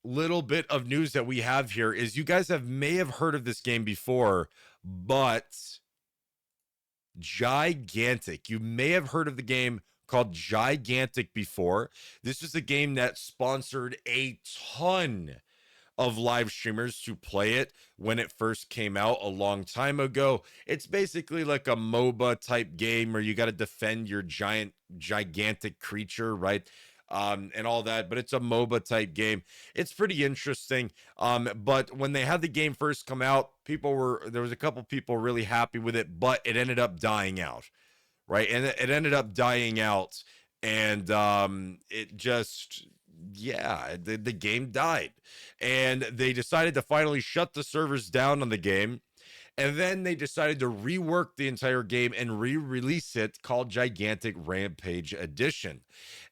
little bit of news that we have here is you guys may have heard of this game before, but Gigantic. You may have heard of the game called Gigantic before. This is a game that sponsored a ton of live streamers to play it when it first came out a long time ago. It's basically like a MOBA type game where you got to defend your gigantic creature, right? And all that, but it's a MOBA type game. It's pretty interesting. But when they had the game first come out, there was a couple people really happy with it, but it ended up dying out, right? And it ended up dying out, and it just, yeah, the game died, and they decided to finally shut the servers down on the game, and then they decided to rework the entire game and re-release it called Gigantic Rampage Edition.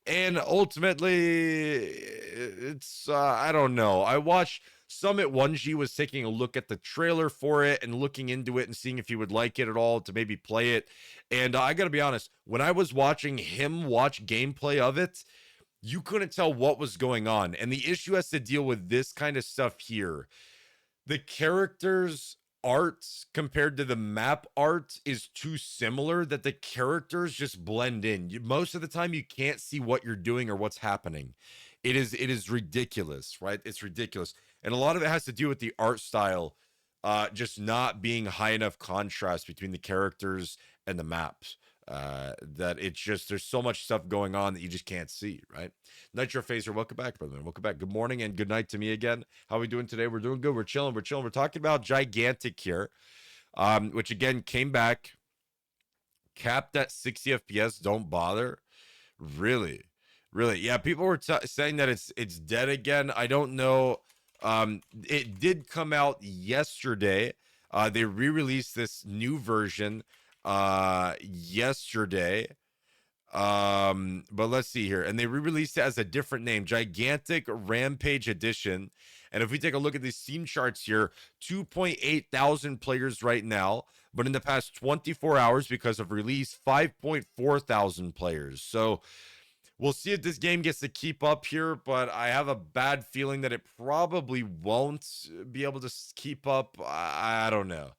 And ultimately, it's I don't know. I watched Summit 1G was taking a look at the trailer for it and looking into it and seeing if he would like it at all to maybe play it. And I got to be honest, when I was watching him watch gameplay of it, you couldn't tell what was going on. And the issue has to deal with this kind of stuff here. The characters art compared to the map art is too similar that the characters just blend in. Most of the time you can't see what you're doing or what's happening. It is ridiculous, right? It's ridiculous. And a lot of it has to do with the art style just not being high enough contrast between the characters and the maps. That it's just there's so much stuff going on that you just can't see, right? Nitro Phaser, welcome back, brother. Welcome back. Good morning and good night to me again. How are we doing today? We're doing good. We're chilling. We're chilling. We're talking about Gigantic here, which again came back, capped at 60 FPS. Don't bother. Really, really, yeah. People were saying that it's dead again. I don't know. It did come out yesterday. They re-released this new version yesterday. But let's see here. And they re-released it as a different name, Gigantic Rampage Edition. And if we take a look at these Steam charts here, 2.8 thousand players right now, but in the past 24 hours, because of release, 5.4 thousand players. So we'll see if this game gets to keep up here, but I have a bad feeling that it probably won't be able to keep up. I don't know.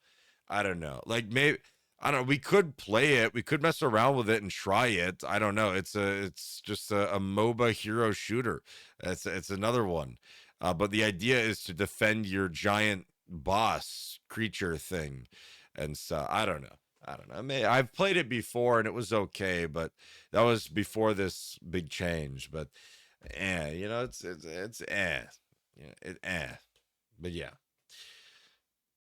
I don't know. Like maybe I don't know. We could play it. We could mess around with it and try it. I don't know. It's just a MOBA hero shooter. It's another one. But the idea is to defend your giant boss creature thing, and so I don't know. I don't know. I mean, I've played it before and it was okay, but that was before this big change. But it's it's yeah, it But yeah.